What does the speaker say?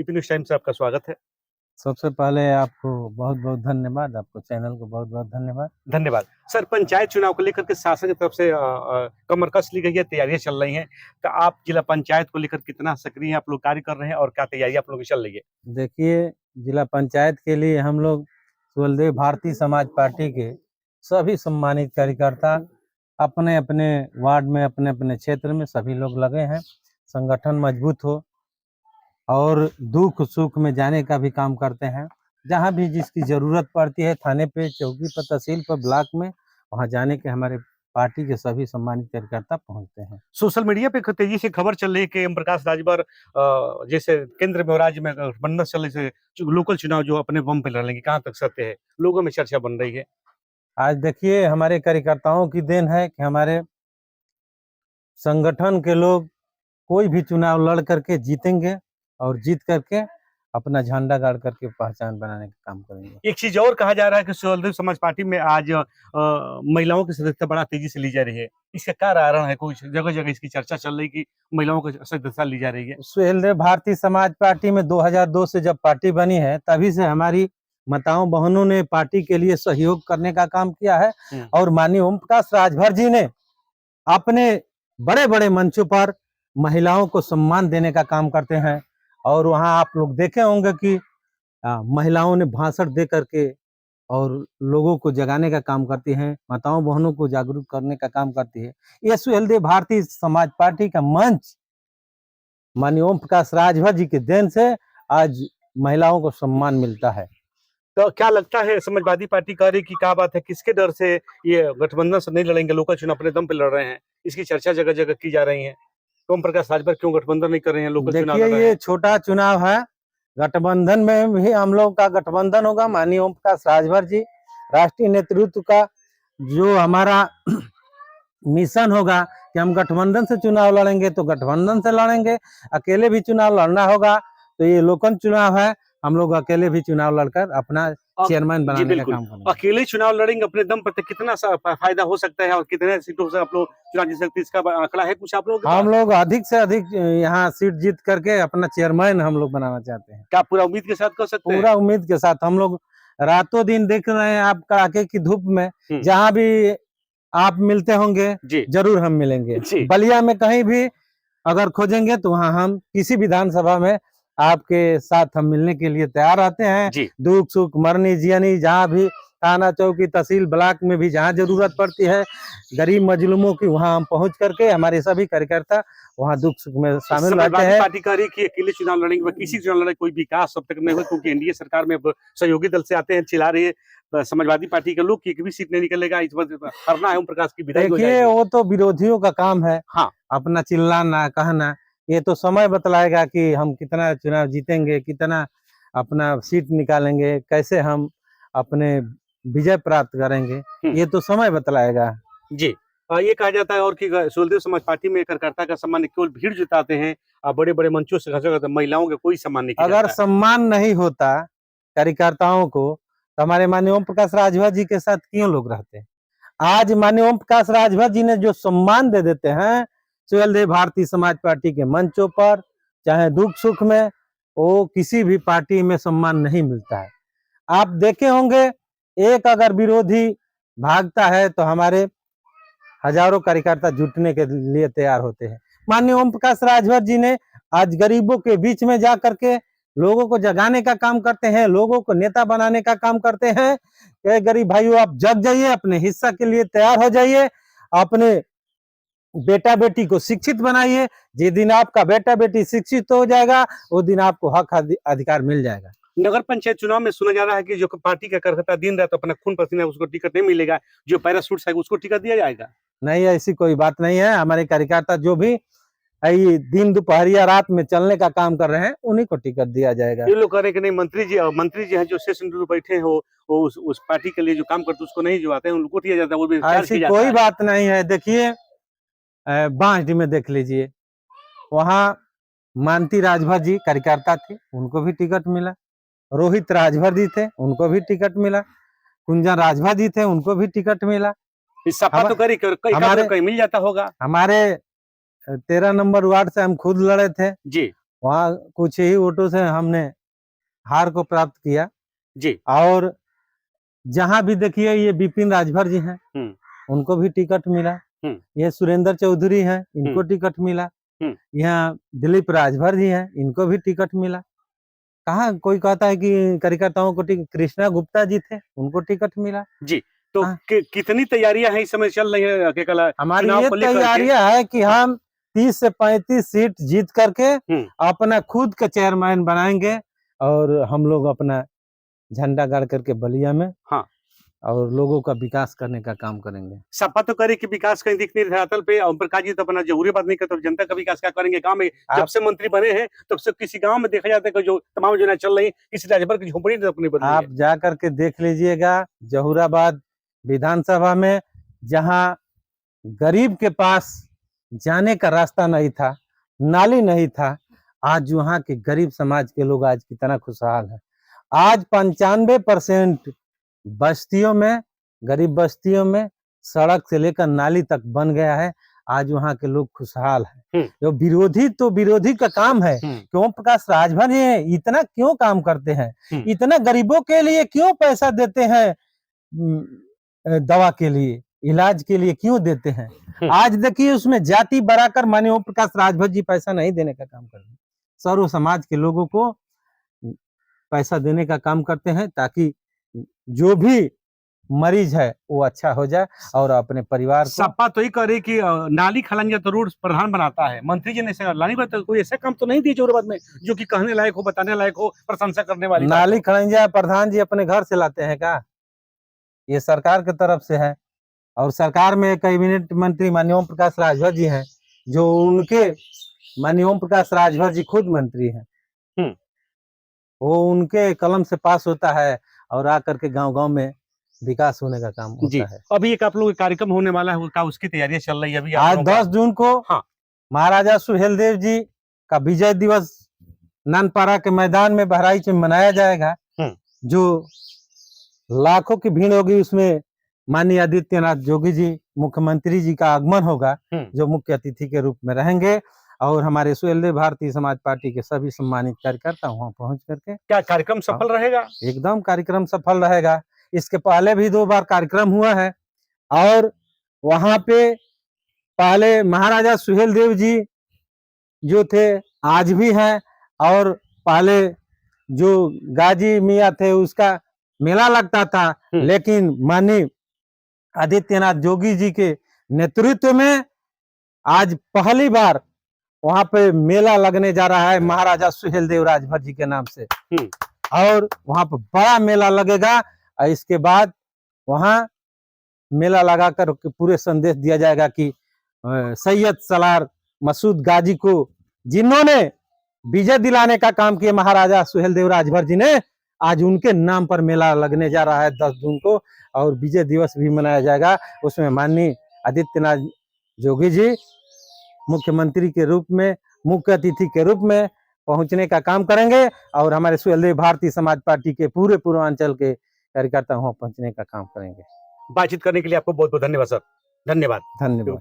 EP news time से आपका स्वागत है। सबसे पहले आपको बहुत-बहुत धन्यवाद, आपको चैनल को बहुत-बहुत धन्यवाद। धन्यवाद। सर, पंचायत चुनाव को लेकर के शासन की तरफ से कमर कस ली गई है, तैयारियाँ चल रही हैं। तो आप जिला पंचायत को लेकर कितना सक्रिय हैं, आप लोग कार्य कर रहे हैं और क्या तैयारियाँ आप लोगों की चल रही है? देखिए, जिला पंचायत के लिए हम लोग सुहेलदेव भारतीय समाज पार्टी के सभी सम्मानित कार्यकर्ता अपने-अपने वार्ड में, अपने-अपने क्षेत्र में सभी लोग लगे हैं। संगठन मजबूत हो और दुख-सुख में जाने का भी काम करते हैं। जहाँ भी जिसकी ज़रूरत पड़ती है, थाने पे, चौकी पर, तहसील पर, ब्लॉक में, वहाँ जाने के हमारे पार्टी के सभी सम्मानित कार्यकर्ता पहुँचते हैं। सोशल मीडिया पे तेजी से खबर चल रही है कि ओम प्रकाश राजभर जैसे केंद्र में और राज्य में गठबंधन चलने से लोकल चुनाव जो अपने बम पे लड़ेंगे, कहाँ तक सत्य है? लोगों में चर्चा बन रही है। आज देखिए हमारे कार्यकर्ताओं की देन है कि हमारे संगठन के लोग कोई भी चुनाव लड़ करके जीतेंगे और जीत करके अपना झंडा गाड़ करके पहचान बनाने का काम करेंगे। एक चीज़ और कहा जा रहा है कि सुहेलदेव समाज पार्टी में आज महिलाओं की सदस्यता बड़ा तेजी से ली जा रही है। इसका क्या कारण है? कुछ जगह-जगह इसकी चर्चा चल रही है कि महिलाओं की सदस्यता ली जा रही है। सुहेलदेव भारतीय समाज पार्टी में 2002 से जब पार्टी बनी है, तभी से हमारी माताओं बहनों ने पार्टी के लिए सहयोग करने का काम किया है और माननीय ओम प्रकाश राजभर जी ने अपने बड़े-बड़े मंचों पर महिलाओं को सम्मान देने का काम करते हैं और वहाँ आप लोग देखे होंगे कि महिलाओं ने भाषण दे करके और लोगों को जगाने का काम करती हैं, माताओं बहनों को जागरूक करने का काम करती है। ये सुहेलदेव भारतीय समाज पार्टी का मंच माननीय ओम प्रकाश राजभर जी के देन से आज महिलाओं को सम्मान मिलता है। तो क्या लगता है समाजवादी पार्टी कह रही कि क्या बात है, किसके डर से ये गठबंधन से नहीं लड़ेंगे, लोकल चुनाव अपने दम पे लड़ रहे हैं? इसकी चर्चा जगह-जगह की जा रही है। तो ओम प्रकाश राजभर क्यों गठबंधन नहीं कर रहे हैं, लोकल चुनाव लड़ देखिए रहे ये हैं? छोटा चुनाव है, गठबंधन में भी हम लोग का गठबंधन होगा। माननीय ओम प्रकाश राजभर जी राष्ट्रीय नेतृत्व का जो हमारा मिशन होगा कि हम गठबंधन से चुनाव लड़ेंगे तो गठबंधन से लड़ेंगे, अकेले भी चुनाव लड़ना होगा तो ये लोकल चुनाव है, हम लोग अकेले भी चुनाव लड़कर अपना चेयरमैन जी बनाने का बिल्कुल। काम करेंगे। अकेले चुनाव लड़ेंगे अपने दम पर तो कितना फायदा हो सकता है और कितने सीटों से आप लोग चुनाव जीत सकते हैं, इसका आंकड़ा है कुछ आप लोगों के पास? हम लोग अधिक से अधिक यहाँ सीट जीत करके अपना चेयरमैन हम लोग बनाना चाहते हैं। क्या पूरा उम्मीद के साथ कर सकते हैं? पूरा उम्मीद के साथ हम लोग रातों दिन देख रहे हैं आप कड़ाके की धूप में, जहाँ भी आप मिलते होंगे जरूर हम मिलेंगे। बलिया में कहीं भी अगर खोजेंगे तो वहाँ हम किसी विधानसभा में आपके साथ हम मिलने के लिए तैयार रहते हैं। दुख सुख मरनी जियनी जहाँ भी थाना चौकी तहसील ब्लॉक में भी जहाँ जरूरत पड़ती है गरीब मजलूमों की वहाँ हम पहुँच करके हमारे सभी कार्यकर्ता वहाँ दुख सुख में शामिल रहते हैं। पार्टी कह रही कि अकेले चुनाव लड़ेंगे, किसी चुनाव लड़े कोई विकास अब तक नहीं हुआ क्योंकि एनडीए सरकार में सहयोगी दल से आते हैं, चिल्ला रही है समाजवादी पार्टी के लोग की एक भी सीट नहीं निकलेगा, इस बार हरना है ओम प्रकाश की विदाई हो जाएगी। देखिए वो तो विरोधियों का काम है, हाँ अपना चिल्लाना कहना, ये तो समय बतलाएगा कि हम कितना चुनाव जीतेंगे, कितना अपना सीट निकालेंगे, कैसे हम अपने विजय प्राप्त करेंगे, ये तो समय बतलाएगा। जी ये कहा जाता है और कि सुहेलदेव समाज पार्टी में कार्यकर्ता का सम्मान केवल भीड़ जुटाते हैं, बड़े-बड़े मंचों से महिलाओं का कोई सम्मान नहीं किया जाता है। अगर सम्मान नहीं होता कार्यकर्ताओं को तो हमारे माननीय ओम प्रकाश राजभर जी के साथ क्यों लोग रहते हैं? आज माननीय ओम प्रकाश राजभर जी ने जो सम्मान दे देते हैं सुहेलदेव भारतीय समाज पार्टी के मंचों पर, चाहे दुख सुख में, वो किसी भी पार्टी में सम्मान नहीं मिलता है। आप देखे होंगे एक अगर विरोधी भागता है तो हमारे हजारों कार्यकर्ता जुटने के लिए तैयार होते हैं। माननीय ओम प्रकाश राजभर जी ने आज गरीबों के बीच में जा करके लोगों को जगाने का काम करते हैं, लोगों को नेता बनाने का काम करते हैं कि गरीब भाइयों आप जग जाइए, अपने हिस्सा के लिए तैयार हो जाइए, अपने बेटा बेटी को शिक्षित बनाइए। जिस दिन आपका बेटा बेटी शिक्षित हो जाएगा उस दिन आपको हक अधिकार मिल जाएगा। नगर पंचायत चुनाव में सुना जा रहा है कि जो पार्टी का कार्यकर्ता दिन रात अपना खून पसीना उसको टिकट नहीं मिलेगा, जो पैराशूट है उसको टिकट दिया जाएगा? नहीं, ऐसी कोई बात नहीं है। हमारे कार्यकर्ता जो भी दिन दोपहरिया रात में चलने का काम कर रहे हैं उन्हीं को टिकट दिया जाएगा। ये लोग कह रहे हैं कि नहीं मंत्री जी हैं जो सेशन बैठे हो वो उस पार्टी के लिए जो काम करते उसको नहीं जो आते हैं उनको दिया जाता है, वो भी ऐसी कोई बात नहीं है। देखिए बांसडी में देख लीजिए, वहाँ मानती राजभर जी कार्यकर्ता थे, उनको भी टिकट मिला। रोहित राजभर जी थे, उनको भी टिकट मिला। कुंजन राजभर जी थे, उनको भी टिकट मिला। सपा तो करी कहीं मिल जाता होगा। हमारे 13 नंबर वार्ड से हम खुद लड़े थे, वहाँ कुछ ही वोटों से हमने हार को प्राप्त किया। जी। और जहाँ भी देखिए ये बिपिन राजभर जी हैं, उनको भी टिकट मिला। ये सुरेंद्र चौधरी हैं, इनको टिकट मिला। यहाँ दिलीप राजभर जी हैं, इनको भी टिकट मिला। कहाँ कोई कहता है कि कार्यकर्ताओं को टिकट, कृष्णा गुप्ता जी थे, उनको टिकट मिला। जी, तो कितनी तैयारियां हैं इस समय चल रही है के कला हमारी ये तैयारियां है कि हम 30 से 35 सीट जीत करके अपना खुद का चेयरमैन बनाएंगे और हम लोग अपना झंडा गाड़ करके बलिया में और लोगों का विकास करने का काम करेंगे। सपा तो करे कि विकास कहीं दिख नहीं रहा धरातल पे। ओम प्रकाश जी तो अपना जरूरी बात नहीं करते, तो जनता का विकास क्या करेंगे? गांव में जब से मंत्री बने हैं तब से किसी गांव में देखा जाता है कि जो तमाम योजना चल रही किसी राजभर की झोपड़ी अपनी बदली। आप जा करके देख लीजिएगा जहूराबाद विधानसभा में, जहां गरीब के पास जाने का रास्ता नहीं था, नाली नहीं था, आज वहां के गरीब समाज के लोग आज कितना खुशहाल है। आज 95% बस्तियों में, गरीब बस्तियों में सड़क से लेकर नाली तक बन गया है। आज वहाँ के लोग खुशहाल हैं। जो विरोधी का काम है कि ओम प्रकाश राजभर ये इतना क्यों काम करते हैं, इतना गरीबों के लिए क्यों पैसा देते हैं, दवा के लिए, इलाज के लिए क्यों देते हैं। आज देखिए उसमें जाति बढ़ाकर माननीय ओम प्रकाश राजभर जी पैसा नहीं देने का काम करते हैं, सर्व समाज के लोगों को पैसा देने का काम करते हैं ताकि जो भी मरीज है वो अच्छा हो जाए और अपने परिवार को। सपा तो ही करे कि नाली खलंजा तो रोड प्रधान बनाता है, मंत्री जी ने लानी बात कोई ऐसा काम तो नहीं दिया जरूरत में जो कि कहने लायक हो, बताने लायक हो, प्रशंसा करने वाली। नाली खलंजा प्रधान जी अपने घर से लाते हैं क्या? ये सरकार की तरफ से है और सरकार में कैबिनेट मंत्री माननीय ओम प्रकाश राजभर जी हैं, जो उनके माननीय ओम प्रकाश राजभर जी खुद मंत्री हैं। वो उनके कलम से पास होता है और आकर के गांव-गांव में विकास होने का काम होता है। अभी एक आप लोग कार्यक्रम होने वाला है, का उसकी तैयारियां चल रही है अभी? आज 10 जून को महाराजा सुहेलदेव जी का विजय दिवस नानपारा के मैदान में बहराइच में मनाया जाएगा, जो लाखों की भीड़ होगी। उसमें माननीय आदित्यनाथ जोगी जी मुख्यमंत्री जी का आगमन होगा, जो मुख्य अतिथि के रूप में रहेंगे और हमारे सुहेलदेव भारतीय समाज पार्टी के सभी सम्मानित कार्यकर्ता वहां पहुंच करके। क्या कार्यक्रम सफल रहेगा? एकदम कार्यक्रम सफल रहेगा। इसके पहले भी 2 बार कार्यक्रम हुआ है और वहां पे पहले महाराजा सुहेलदेव जी जो थे आज भी हैं और पहले जो गाजी मियाँ थे उसका मेला लगता था, लेकिन माननीय आदित्यनाथ जोगी जी के नेतृत्व में आज पहली बार वहां पे मेला लगने जा रहा है महाराजा सुहेलदेव राजभर जी के नाम से और वहां पर बड़ा मेला लगेगा। इसके बाद वहां मेला लगाकर पूरे संदेश दिया जाएगा कि सैयद सलार मसूद गाजी को जिन्होंने विजय दिलाने का काम किया महाराजा सुहेलदेव राजभर जी ने, आज उनके नाम पर मेला लगने जा रहा है 10 जून को और विजय दिवस भी मनाया जाएगा। उसमें माननीय आदित्यनाथ जोगी जी मुख्यमंत्री के रूप में, मुख्य अतिथि के रूप में पहुंचने का काम करेंगे और हमारे सुहेलदेव भारतीय समाज पार्टी के पूरे पूर्वांचल के कार्यकर्ता वहां पहुंचने का काम करेंगे। बातचीत करने के लिए आपको बहुत बहुत धन्यवाद सर। धन्यवाद।